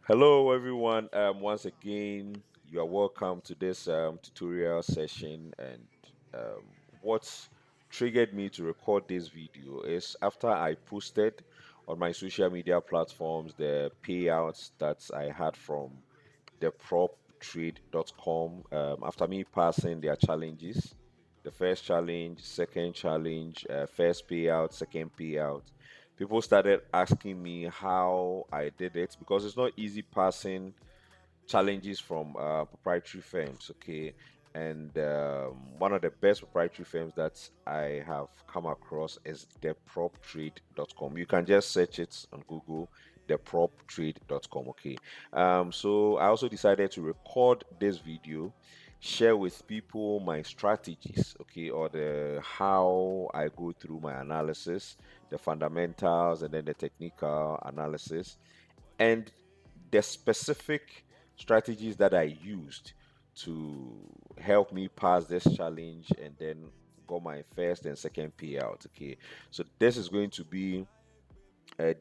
Hello, everyone. Once again, you are welcome to this tutorial session. And what triggered me to record this video is after I posted on my social media platforms the payouts that I had from the proptrade.com after me passing their challenges. The first challenge, second challenge, first payout, second payout. People started asking me how I did it because it's not easy passing challenges from proprietary firms. Okay, and one of the best proprietary firms that I have come across is theproptrade.com. You can just search it on Google, theproptrade.com. Okay, so I also decided to record this video, share with people my strategies, okay, or the how I go through my analysis, the fundamentals, and then the technical analysis, and the specific strategies that I used to help me pass this challenge and then got my first and second payout. Okay, so this is going to be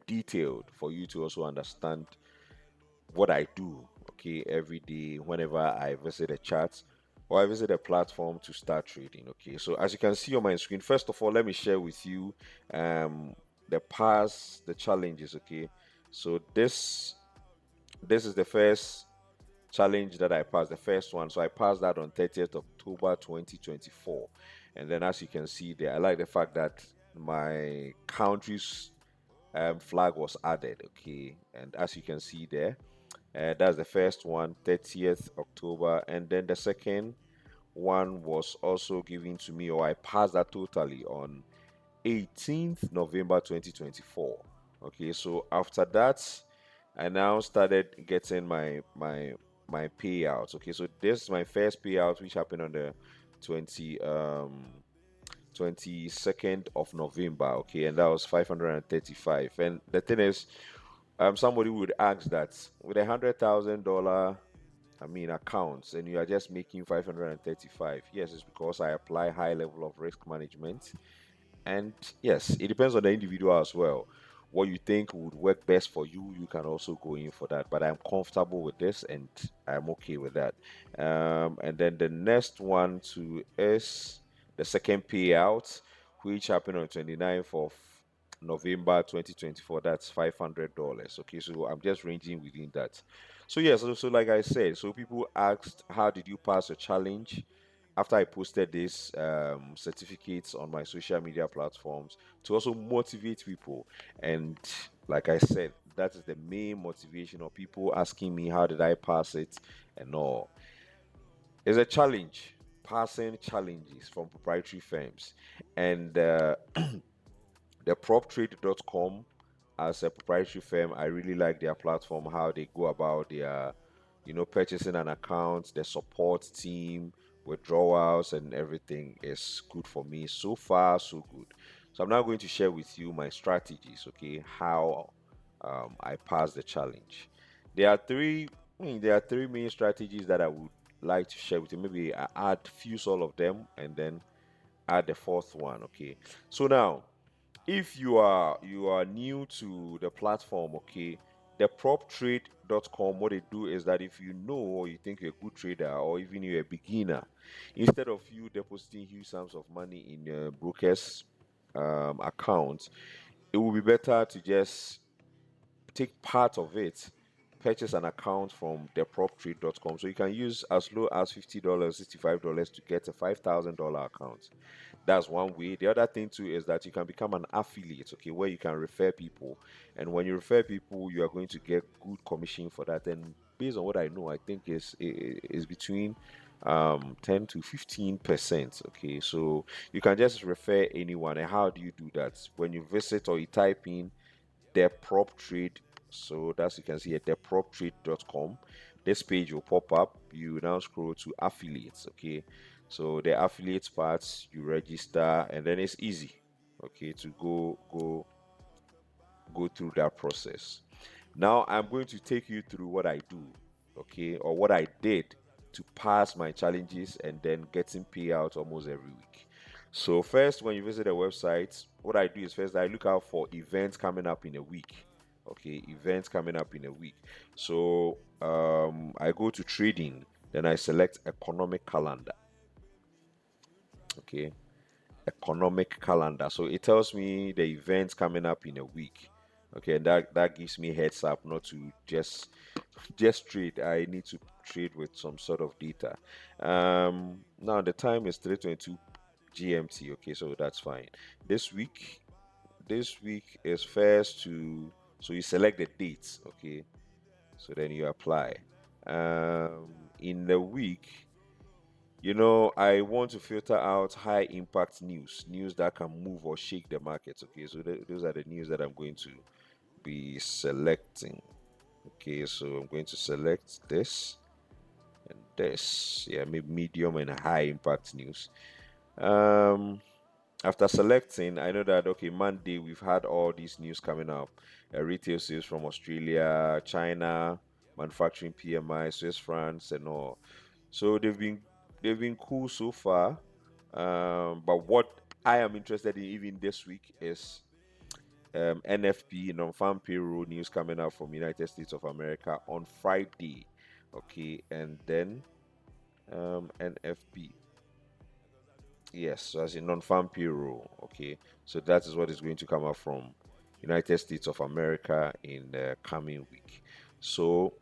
detailed for you to also understand what I do, okay, every day whenever I visit a chat or I visit a platform to start trading. Okay, so as you can see on my screen, first of all, let me share with you um the challenges. Okay, so this is the first challenge that I passed, the first one. So I passed that on 30th October 2024. And then as you can see there, I like the fact that my country's flag was added. Okay, and as you can see there, that's the first one, 30th October. And then the second one was also given to me, or I passed that totally on 18th November 2024. Okay, so after that, I now started getting my payouts. Okay, so this is my first payout, which happened on the 20 22nd of November. Okay, and that was 535. And the thing is, somebody would ask that with $100,000, I mean, accounts, and you are just making 535. Yes, it's because I apply high level of risk management. And yes, it depends on the individual as well. What you think would work best for you, you can also go in for that. But I'm comfortable with this and I'm okay with that. And then the next one too is the second payout, which happened on 29th of November 2024. That's $500. Okay, so I'm just ranging within that. So yes, so like I said, so people asked, how did you pass a challenge? After I posted these certificates on my social media platforms to also motivate people. And like I said, that is the main motivation of people asking me, how did I pass it? And all. It's a challenge, passing challenges from proprietary firms. And the proptrade.com, as a proprietary firm, I really like their platform, how they go about their, purchasing an account, the support team, withdrawals, and everything is good for me. So far, so good. So I'm now going to share with you my strategies, okay, how I pass the challenge. There are three, there are three main strategies that I would like to share with you. Maybe I add fuse all of them and then add the fourth one, okay. So now, if you are new to the platform, okay, the proptrade.com, what they do is that if you know or you think you're a good trader or even you're a beginner, instead of you depositing huge sums of money in your broker's account, it will be better to just take part of it, purchase an account from theproptrade.com. So you can use as low as $50, $65 to get a $5,000 account. That's one way. The other thing too is that you can become an affiliate, okay, where you can refer people. And when you refer people, you are going to get good commission for that. And based on what I know, I think is between 10 to 15%. Okay, so you can just refer anyone. And how do you do that? When you visit or you type in their prop trade, so that's, you can see at theproptrade.com, this page will pop up. You now scroll to affiliates. Okay, so the affiliates parts, you register and then it's easy, okay, to go through that process. Now I'm going to take you through what I do, okay, or what I did to pass my challenges and then getting payouts almost every week. So first, when you visit a website, what I do is first I look out for events coming up in a week. Okay, events coming up in a week. So I go to trading, then I select economic calendar. Okay, economic calendar. So it tells me the events coming up in a week. Okay, and that gives me heads up not to just trade. I need to trade with some sort of data. Now the time is 3:22 GMT. Okay, so that's fine. This week, this week is first to, so you select the dates. Okay, so then you apply. In the week, I want to filter out high impact news that can move or shake the markets. Okay, so those are the news that I'm going to be selecting. Okay, so I'm going to select this and this. Yeah, maybe medium and high impact news. Um, After selecting, I know that okay, Monday we've had all these news coming up. Retail sales from Australia, China, manufacturing PMI, Swiss francs, and all. So they've been cool so far. But what I am interested in even this week is NFP, non-farm payroll news coming out from United States of America on Friday. Okay, and then NFP. Yes, so as a non-farm payroll. Okay, so that is what is going to come out from United States of America in the coming week. So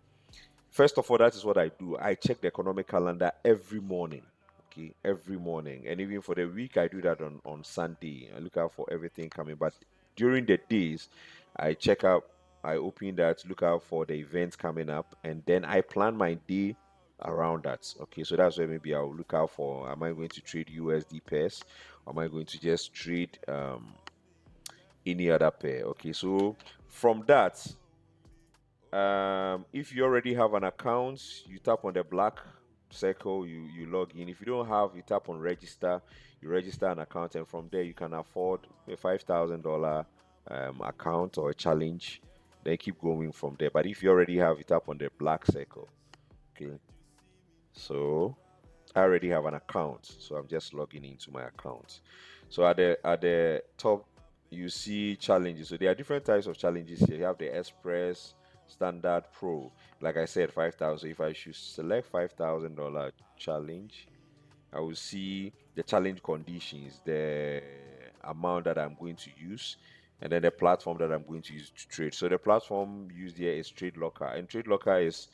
first of all, that is what I do. I check the economic calendar every morning. Okay, every morning, and even for the week, I do that on Sunday. I look out for everything coming. But during the days, I check out. I open that, look out for the events coming up, and then I plan my day around that. Okay, so that's where maybe I'll look out for. Am I going to trade USD pairs? Or am I going to just trade any other pair? Okay, so from that, if you already have an account, you tap on the black circle, you log in. If you don't have, you tap on register, you register an account, and from there you can afford a $5,000 account or a challenge. Then keep going from there. But if you already have, you tap on the black circle. Okay, so I already have an account, so I'm just logging into my account. So at the top, you see challenges. So there are different types of challenges here. You have the Express, Standard, Pro. Like I said, 5,000. If I should select $5,000 challenge, I will see the challenge conditions, the amount that I'm going to use, and then the platform that I'm going to use to trade. So the platform used here is Trade Locker, and Trade Locker is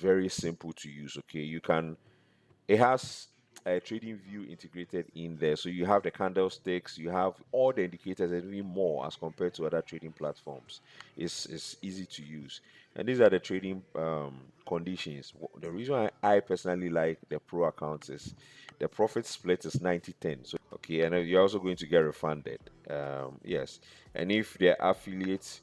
very simple to use. Okay, it has a trading view integrated in there. So you have the candlesticks, you have all the indicators, and even more as compared to other trading platforms. It's easy to use. And these are the trading conditions. The reason why I personally like the pro account is the profit split is 90-10. So okay, and you're also going to get refunded. Yes. And if they're affiliates,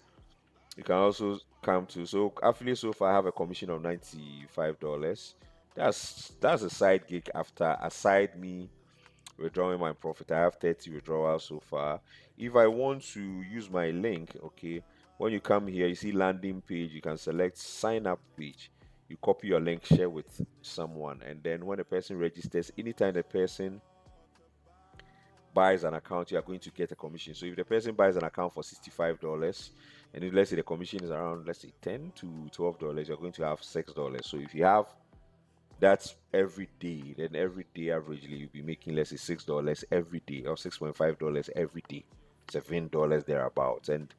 you can also come to, so affiliate so far I have a commission of $95. That's a side gig after, aside me withdrawing my profit. I have 30 withdrawals so far. If I want to use my link, okay, when you come here, you see landing page, you can select sign up page. You copy your link, share with someone, and then when the person registers, anytime the person buys an account, you are going to get a commission. So if the person buys an account for $65, and if, let's say the commission is around, let's say $10 to $12, you're going to have $6. So if you have that's every day, then every day averagely you'll be making, let's say, $6 every day, or $6.5 every day, $7 thereabouts, and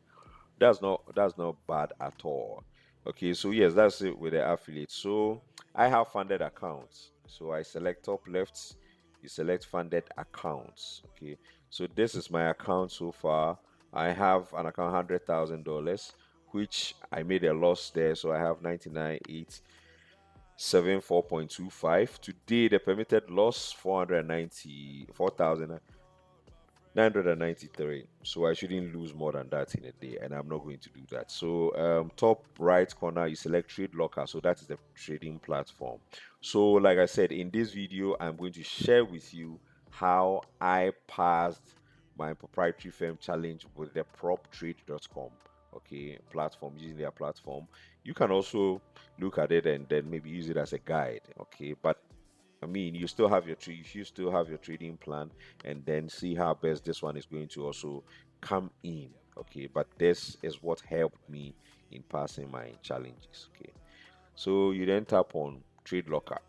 that's not bad at all. Okay, so yes, that's it with the affiliate. So I have funded accounts, so I select top left, you select funded accounts. Okay, so this is my account so far. I have an account $100,000, which I made a loss there, so I have 99,874.25. Today the permitted loss 494,000 993. So I shouldn't lose more than that in a day, and I'm not going to do that. So top right corner, you select Trade Locker. So that is the trading platform. So like I said, in this video, I'm going to share with you how I passed my proprietary firm challenge with the proptrade.com, okay, platform, using their platform. You can also look at it and then maybe use it as a guide, okay, but I mean, you still have your trading plan, and then see how best this one is going to also come in. Okay, but this is what helped me in passing my challenges. Okay, so you then tap on Trade Locker.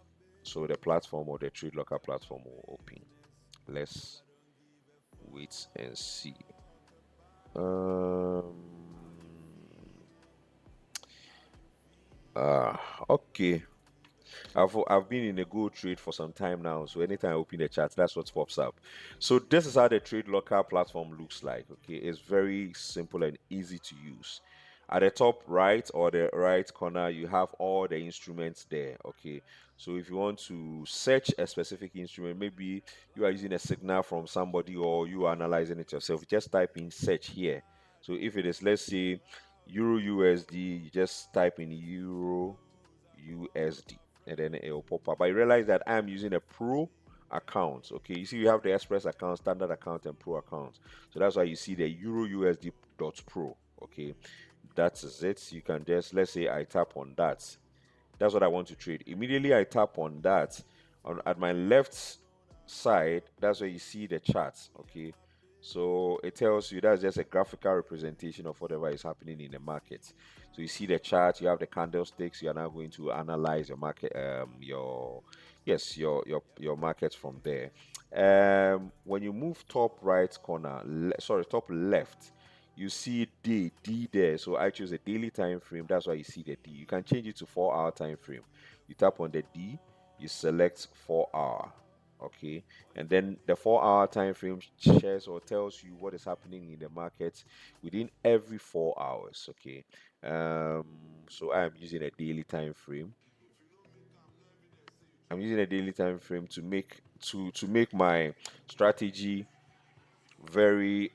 So the platform or the Trade Locker platform will open. Let's wait and see. Um. Okay. I've been in a good trade for some time now, so anytime I open the chat, that's what pops up. So this is how the Trade Locker platform looks like. Okay, it's very simple and easy to use. At the top right or the right corner, you have all the instruments there. Okay, so if you want to search a specific instrument, maybe you are using a signal from somebody or you are analyzing it yourself, just type in search here. So if it is, let's say, Euro USD, you just type in Euro USD and then it will pop up. But I realize that I'm using a pro account. Okay, you see, you have the Express account, standard account, and pro account. So that's why you see the Euro USD dot pro. Okay, that is it. You can just, let's say I tap on that. That's what I want to trade. Immediately I tap on that. At my left side, that's where you see the charts. Okay, so it tells you that's just a graphical representation of whatever is happening in the market. So you see the chart, you have the candlesticks. You are now going to analyze your market, your yes, your market from there. When you move top right corner, sorry, top left, you see D there. So I choose a daily time frame. That's why you see the D. You can change it to 4 hour time frame. You tap on the D, you select 4 hour. Okay, and then the 4 hour time frame shares or tells you what is happening in the market within every 4 hours. Okay, so I am using a daily time frame. I'm using a daily time frame to make my strategy very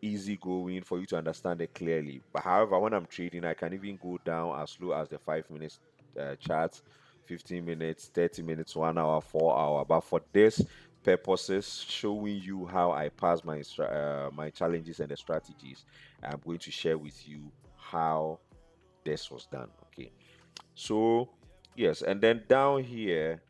easy going for you to understand it clearly. But however, when I'm trading, I can even go down as low as the 5 minutes chart, 15 minutes, 30 minutes, 1 hour, 4 hour. But for this purposes, showing you how I pass my challenges and the strategies, I'm going to share with you how this was done. Okay, so yes, and then down here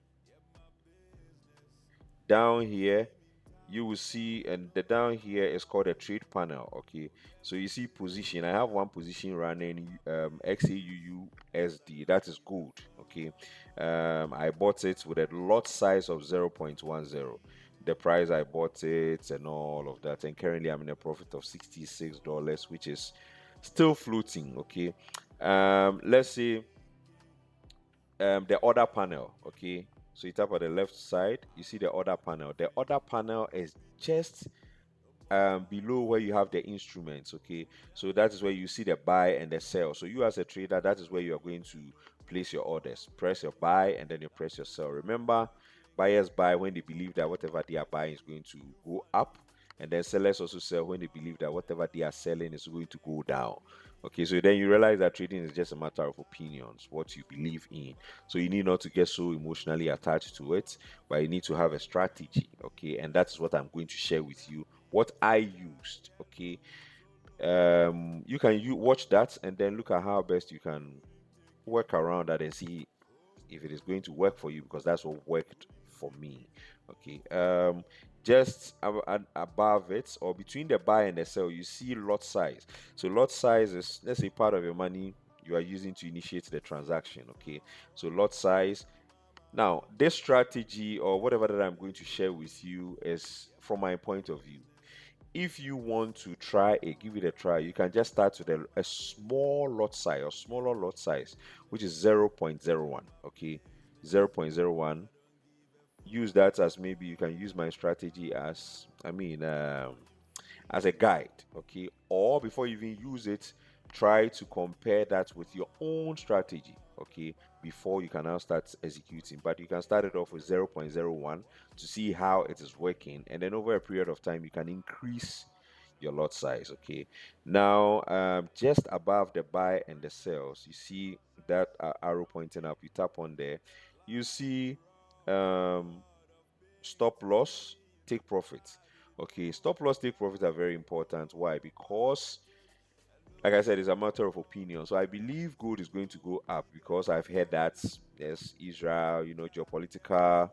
you will see, and the down here is called a trade panel. Okay, so you see position. I have one position running XAUUSD, that is good. Okay, I bought it with a lot size of 0.10, the price I bought it and all of that, and currently I'm in a profit of $66, which is still floating. Okay, let's say the order panel. Okay, so you tap on the left side, you see the order panel. The order panel is just below where you have the instruments. Okay, so that is where you see the buy and the sell. So you as a trader, that is where you are going to place your orders. Press your buy and then you press your sell. Remember, buyers buy when they believe that whatever they are buying is going to go up, and then sellers also sell when they believe that whatever they are selling is going to go down. Okay, so then you realize that trading is just a matter of opinions, what you believe in. So you need not to get so emotionally attached to it, but you need to have a strategy. Okay, and that's what I'm going to share with you, what I used. Okay, you can watch that and then look at how best you can work around that and see if it is going to work for you, because that's what worked for me. Okay, just above it or between the buy and the sell, you see lot size. So lot size is, let's say, part of your money you are using to initiate the transaction. Okay, so lot size. Now this strategy or whatever that I'm going to share with you is from my point of view. If you want to try it, give it a try, you can just start with a small lot size or smaller lot size, which is 0.01. Okay, 0.01. Use that as, maybe you can use my strategy as, as a guide. Okay, or before you even use it, try to compare that with your own strategy. Okay, before you can now start executing. But you can start it off with 0.01 to see how it is working, and then over a period of time you can increase your lot size. Okay, now just above the buy and the sells, you see that arrow pointing up. You tap on there, you see um stop loss, take profit. Okay, stop loss, take profit are very important. Why? Because, like I said, it's a matter of opinion. So I believe gold is going to go up because I've heard that, yes, Israel, geopolitical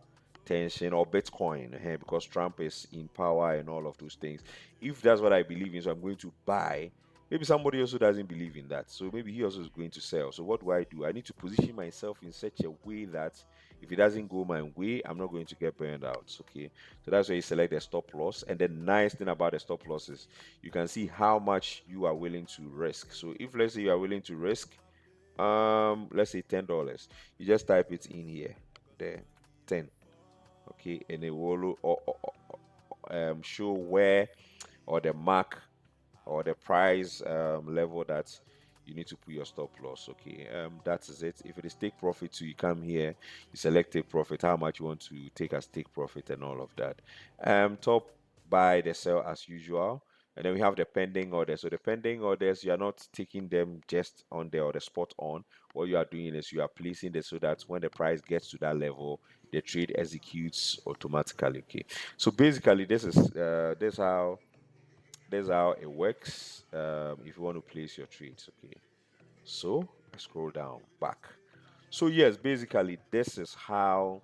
tension, or Bitcoin, because Trump is in power and all of those things. If that's what I believe in, so I'm going to buy. Maybe somebody also doesn't believe in that, so maybe he also is going to sell. So what do? I need to position myself in such a way that if it doesn't go my way, I'm not going to get burned out. Okay, so that's why you select the stop loss. And the nice thing about the stop loss is you can see how much you are willing to risk. So if, let's say, you are willing to risk, let's say $10, you just type it in here, there, 10. Okay, and it will show where, or the mark, or the price level that you need to put your stop loss. Okay, that is it. If it is take profit too, you come here, you select take profit, how much you want to take as take profit, and all of that. Top, buy, the sell as usual. And then we have the pending orders. So the pending orders, you are not taking them just on there, or the spot on. What you are doing is you are placing this so that when the price gets to that level, the trade executes automatically. Okay, so basically this is how it works, if you want to place your trades. Okay, so I scroll down back. So yes, basically this is how.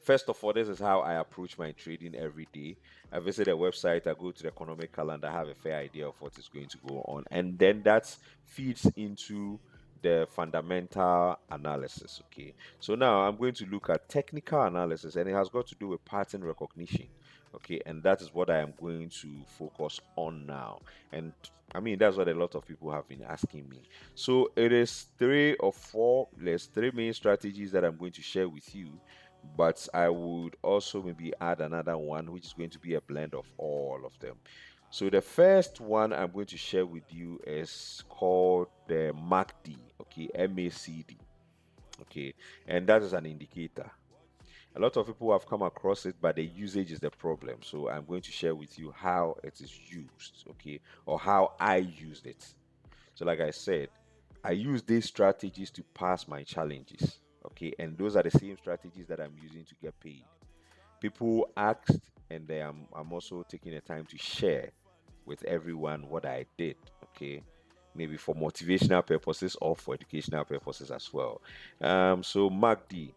First of all, this is how I approach my trading every day. I visit a website, I go to the economic calendar, have a fair idea of what is going to go on, and then that feeds into the fundamental analysis. Okay, so now I'm going to look at technical analysis, and it has got to do with pattern recognition. Okay, and that is what I am going to focus on now. And I mean, that's what a lot of people have been asking me. So it is three or four, there's three main strategies that I'm going to share with you, but I would also maybe add another one, which is going to be a blend of all of them. So the first one I'm going to share with you is called the MACD, okay, MACD, okay, and that is an indicator. A lot of people have come across it, but the usage is the problem. So I'm going to share with you how it is used, okay, or how I used it. So, like I said, I use these strategies to pass my challenges. Okay, and those are the same strategies that I'm using to get paid. People asked, and I'm also taking the time to share with everyone what I did. Okay, maybe for motivational purposes or for educational purposes as well. So MACD.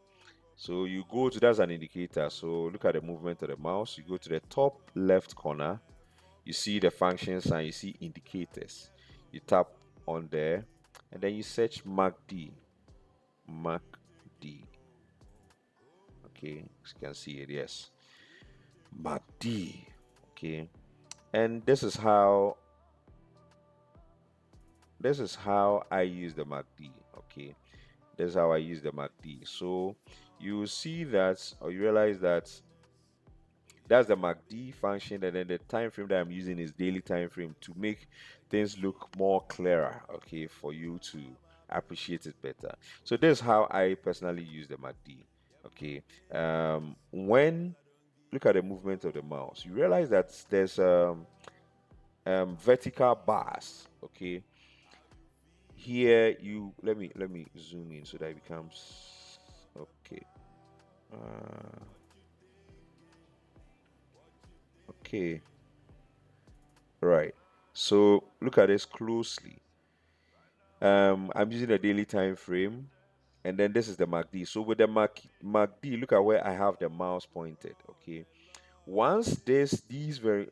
So you go to, that's an indicator. So look at the movement of the mouse. You go to the top left corner, you see the functions and you see indicators. You tap on there, and then you search MACD. MACD. Okay, as you can see it, yes. MACD. Okay, and this is how I use the MACD. Okay, this is how I use the MACD. So you see that, or you realize that that's the MACD function, and then the time frame that I'm using is daily time frame to make things look more clearer, okay, for you to appreciate it better. So this is how I personally use the MACD. Okay, when look at the movement of the mouse, you realize that there's vertical bars. Okay, here you let me zoom in so that it becomes okay. Uh, okay, right. So look at this closely. I'm using a daily time frame, and then this is the MACD. So with the MACD, look at where I have the mouse pointed. Okay, once these very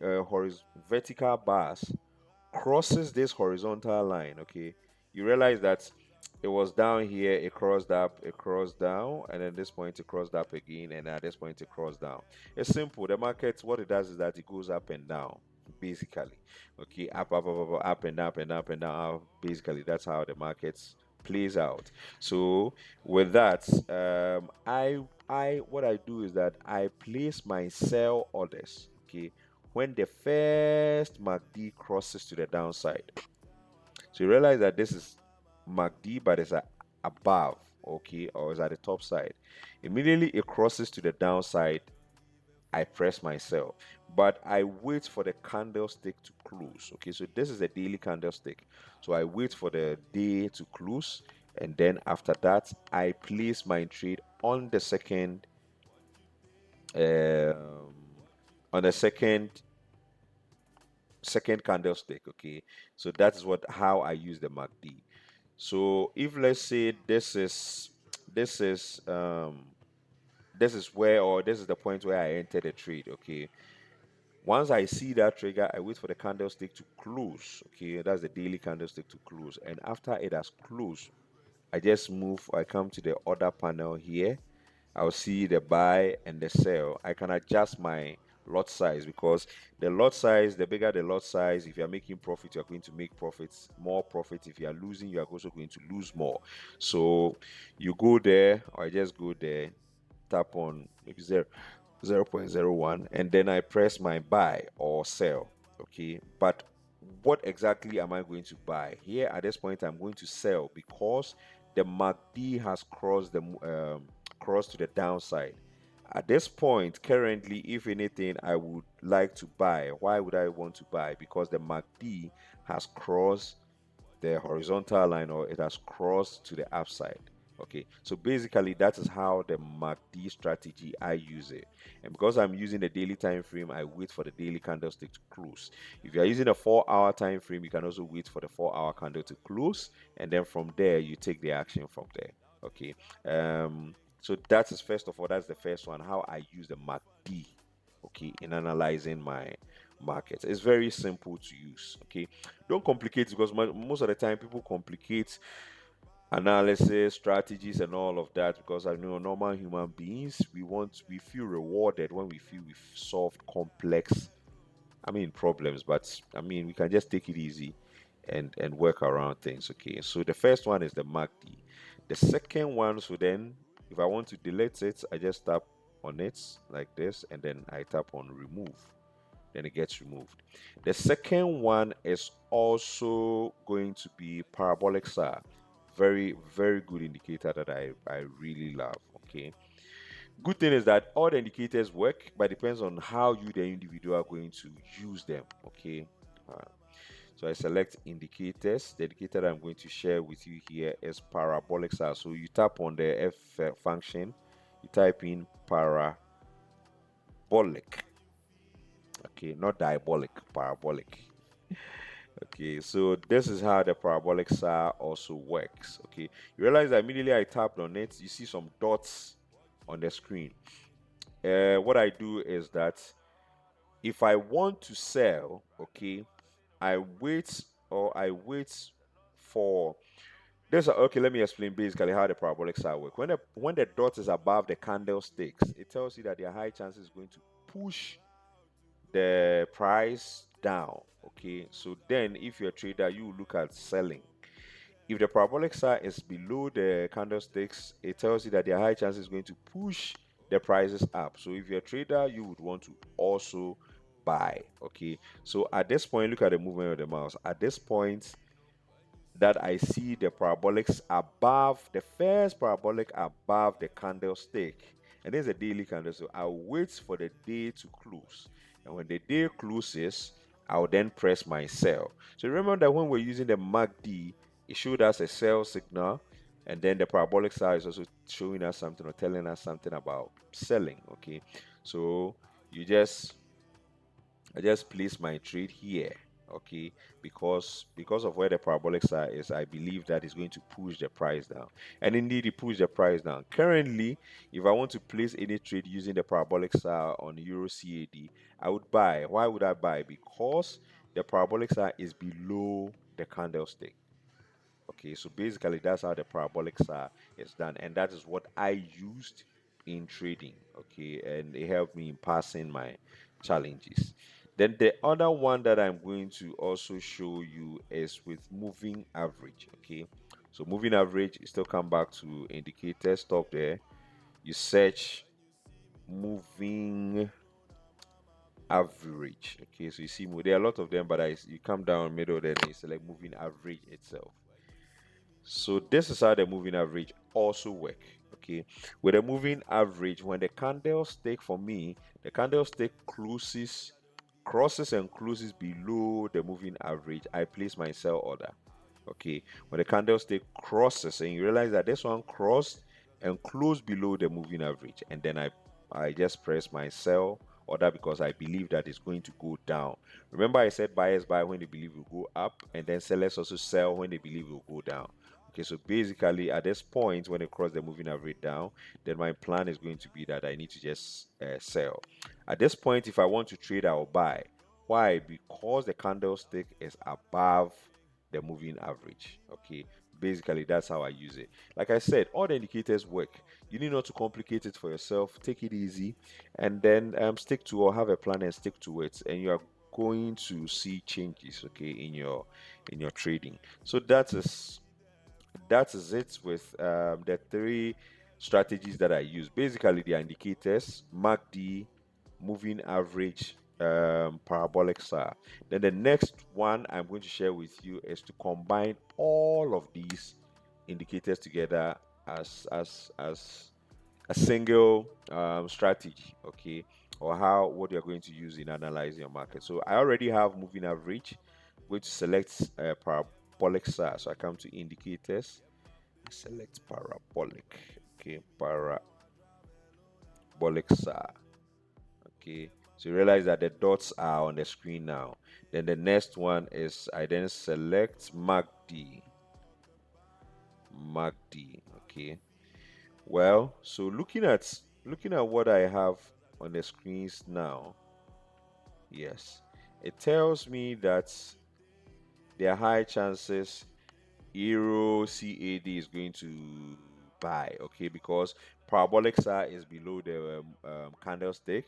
vertical bars crosses this horizontal line, okay, you realize that it was down here, it crossed up, it crossed down, and then this point it crossed up again, and at this point it crossed down. It's simple. The market, what it does is that it goes up and down, basically. Okay, up and up and up and down. Basically, that's how the markets plays out. So with that, I what I do is that I place my sell orders. Okay, when the first MACD crosses to the downside. So you realize that this is MACD, but it's above, okay, or it's at the top side. Immediately it crosses to the downside, I press my sell, but I wait for the candlestick to close. Okay, so this is a daily candlestick. So I wait for the day to close, and then after that, I place my trade on the um, second candlestick. Okay, so that is what how I use the MACD. So if let's say this is this is where, or this is the point where I enter the trade. Okay, once I see that trigger, I wait for the candlestick to close. Okay, that's the daily candlestick to close, and after it has closed, I just move. I come to the order panel here. I'll see the buy and the sell. I can adjust my lot size, because the lot size, the bigger the lot size, if you're making profit, you're going to make profits, more profit. If you are losing, you are also going to lose more. So you go there, or I just go there, tap on maybe 0.01, and then I press my buy or sell. Okay, but what exactly am I going to buy? Here at this point, I'm going to sell, because the MACD has crossed the crossed to the downside. At this point, currently, if anything, I would like to buy. Why would I want to buy? Because the MACD has crossed the horizontal line, or it has crossed to the upside. Okay, so basically that is how the MACD strategy I use it. And because I'm using the daily time frame, I wait for the daily candlestick to close. If you are using a 4-hour time frame, you can also wait for the 4-hour candle to close, and then from there you take the action from there. Okay, so that is, first of all, that's the first one, how I use the MACD, okay, in analyzing my market. It's very simple to use. Okay, don't complicate it, because most of the time people complicate analysis, strategies, and all of that, because I know normal human beings, we feel rewarded when we feel we've solved complex, problems. But we can just take it easy and work around things. Okay, so the first one is the MACD. The second one, so then if I want to delete it, I just tap on it like this, and then I tap on remove, then it gets removed. The second one is also going to be parabolic SAR. Very, very good indicator that I really love. Okay. Good thing is that all the indicators work, but it depends on how you, the individual, are going to use them. Okay. Uh, so I select indicators. The indicator I'm going to share with you here is parabolic SAR. So you tap on the F function, you type in parabolic. Okay, not diabolic, parabolic. Okay, so this is how the parabolic SAR also works. Okay, you realize that immediately I tapped on it, you see some dots on the screen. What I do is that if I want to sell, okay, I wait, or I wait for this. Okay, let me explain basically how the parabolic SAR work. When the dot is above the candlesticks, it tells you that there are high chances going to push the price down. Okay, so then if you're a trader, you look at selling. If the parabolic SAR is below the candlesticks, it tells you that there are high chances going to push the prices up. So if you're a trader, you would want to also buy. Okay, so at this point, look at the movement of the mouse. At this point, that I see the parabolics above, the first parabolic above the candlestick, and there's a daily candle. So I'll wait for the day to close, and when the day closes, I'll then press my sell. So remember that when we're using the MACD, it showed us a sell signal, and then the parabolic side is also showing us something, or telling us something about selling. Okay, so you just I just place my trade here, okay, because of where the parabolic SAR is, I believe that is going to push the price down, and indeed it pushed the price down. Currently, if I want to place any trade using the parabolic SAR on Euro CAD, I would buy. Why would I buy? Because the parabolic SAR is below the candlestick. Okay, so basically that's how the parabolics is done, and that is what I used in trading. Okay, and it helped me in passing my challenges. Then the other one that I'm going to also show you is with moving average. Okay, so moving average, you still come back to indicator, stop there, you search moving average. Okay, so you see there are a lot of them, but you come down middle, then you select moving average itself. So this is how the moving average also work. Okay, with a moving average, when the candlestick, for me, the candlestick crosses and closes below the moving average, I place my sell order. Okay, when the candlestick crosses and you realize that this one crossed and closed below the moving average, and then I just press my sell order, because I believe that it's going to go down. Remember, I said buyers buy when they believe it will go up, and then sellers also sell when they believe it will go down. Okay, so basically at this point when it cross the moving average down, then my plan is going to be that I need to just sell. At this point, if I want to trade, I'll buy. Why? Because the candlestick is above the moving average. Okay, basically that's how I use it. Like I said, all the indicators work. You need not to complicate it for yourself. Take it easy, and then stick to, or have a plan and stick to it, and you are going to see changes, okay, in your trading. So that is it with the three strategies that I use. Basically, they are indicators, MACD, moving average, parabolic SAR. Then the next one I'm going to share with you is to combine all of these indicators together as a single strategy, okay, or how what you're going to use in analyzing your market. So I already have moving average. I'm going to select parabolic SAR. So I come to indicators, I select parabolic, okay, parabolic SAR, okay. So you realize that the dots are on the screen now. Then the next one is I then select MACD, okay. Well, so looking at what I have on the screens now, yes, it tells me that there are high chances Euro CAD is going to buy, okay, because parabolic SAR is below the candlestick.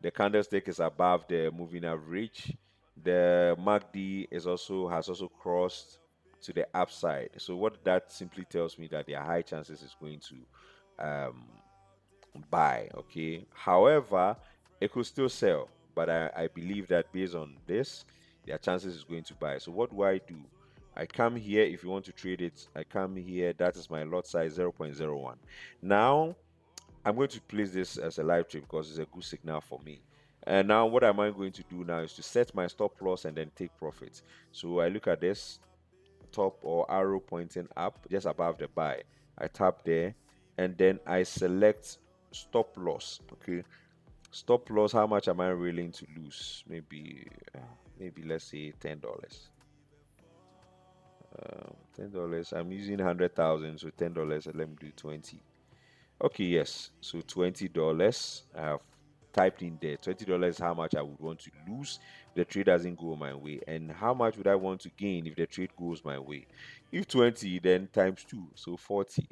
The candlestick is above the moving average. The MACD is also has also crossed to the upside. So what that simply tells me that there are high chances it's going to um, buy, okay. However, it could still sell, but I believe that based on this, their chances is going to buy. So what do? I come here. If you want to trade it, I come here. That is my lot size 0.01. Now I'm going to place this as a live trade because it's a good signal for me. And now what am I going to do now is to set my stop loss and then take profits. So I look at this top or arrow pointing up just above the buy. I tap there and then I select stop loss. Okay, stop loss. How much am I willing to lose? Maybe let's say $10. $10. I'm using 100,000, so $10. Let me do 20. Okay, yes. So $20. I have typed in there. $20 how much I would want to lose if the trade doesn't go my way, and how much would I want to gain if the trade goes my way. If 20, then times two, so 40.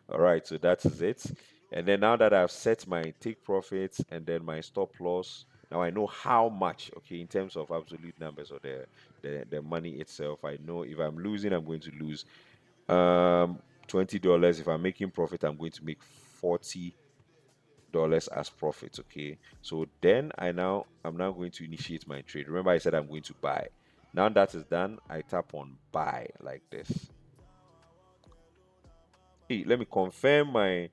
All right, so that is it. And then now that I've set my take profits and then my stop loss, now I know how much, okay, in terms of absolute numbers or the money itself. I know if I'm losing, I'm going to lose $20. If I'm making profit, I'm going to make $40 as profit. Okay. So then I'm now going to initiate my trade. Remember, I said I'm going to buy. Now that is done, I tap on buy like this. Hey, let me confirm my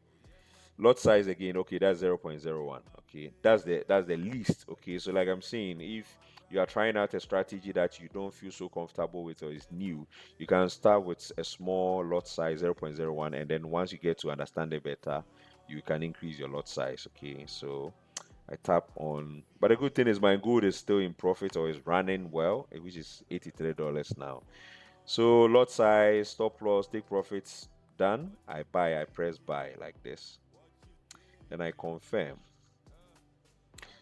lot size again. Okay, that's 0.01. Okay, that's the least. Okay, so like I'm saying, if you are trying out a strategy that you don't feel so comfortable with or is new, you can start with a small lot size 0.01, and then once you get to understand it better, you can increase your lot size. Okay, so I tap on, but the good thing is my good is still in profit or is running well, which is $83 now. So lot size, stop loss, take profits, done. I buy, I press buy like this. Then I confirm.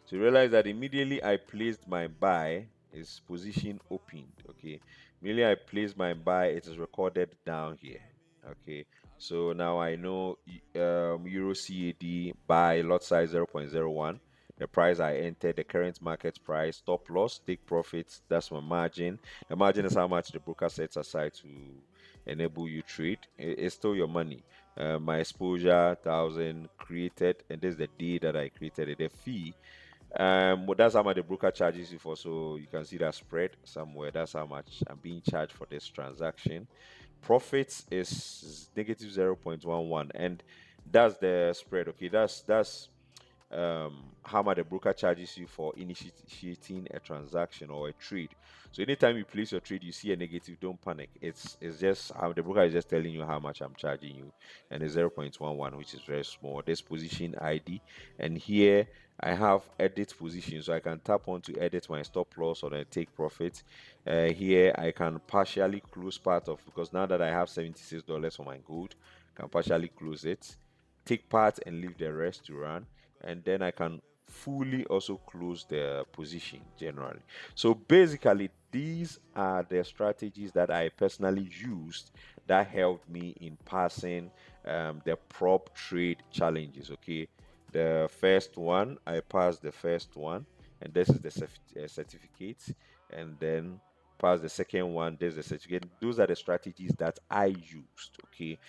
So you realize that immediately I placed my buy, is position opened. Okay. Immediately I placed my buy, it is recorded down here. Okay. So now I know Euro CAD buy lot size 0.01. The price I entered, the current market price, stop loss, take profits. That's my margin. The margin is how much the broker sets aside to enable you trade. It's still your money. My exposure 1,000 created, and this is the day that I created it. The fee, well, that's how much the broker charges you for. So you can see that spread somewhere. That's how much I'm being charged for this transaction. Profits is negative 0.11, and that's the spread. Okay, that's how much the broker charges you for initiating a transaction or a trade. So anytime you place your trade, you see a negative, don't panic. It's just how the broker is just telling you how much I'm charging you, and it's 0.11, which is very small. This position ID, and here I have edit position, so I can tap on to edit my stop loss or the take profit. Here I can partially close part of, because now that I have $76 for my gold, I can partially close it, take part and leave the rest to run, and then I can fully also close the position generally. So basically, these are the strategies that I personally used that helped me in passing the prop trade challenges. Okay, the first one, I passed the first one, and this is the certificate, and then pass the second one, there's the certificate. Those are the strategies that I used. Okay,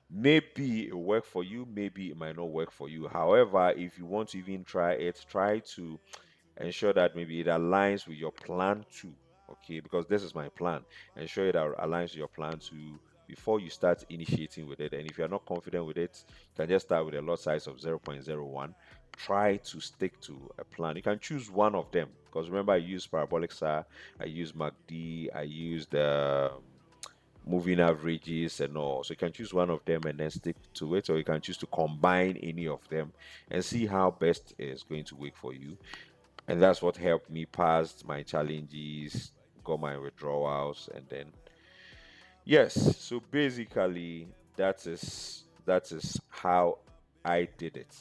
maybe it work for you, maybe it might not work for you. However, if you want to even try it, try to ensure that maybe it aligns with your plan too. Okay, because this is my plan. Ensure it aligns with your plan too before you start initiating with it. And if you're not confident with it, you can just start with a lot size of 0.01. Try to stick to a plan. You can choose one of them, because remember, I use parabolic SAR, I use MACD, I use the moving averages and all. So you can choose one of them and then stick to it, or you can choose to combine any of them and see how best is going to work for you. And that's what helped me pass my challenges, got my withdrawals, and then yes. So basically, that is how I did it.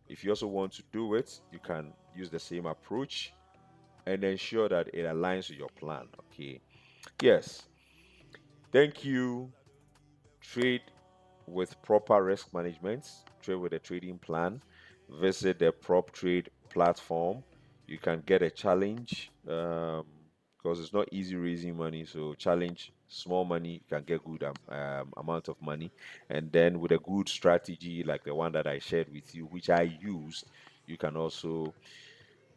If you also want to do it, you can use the same approach and ensure that it aligns with your plan. Okay. Yes. Thank you. Trade with proper risk management, trade with a trading plan, visit the prop trade platform. You can get a challenge, because it's not easy raising money. So challenge, small money, you can get good amount of money. And then with a good strategy like the one that I shared with you, which I used, you can also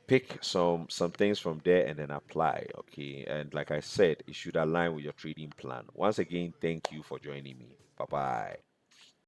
pick some things from there and then apply. Okay, and like I said, it should align with your trading plan. Once again, thank you for joining me. Bye bye.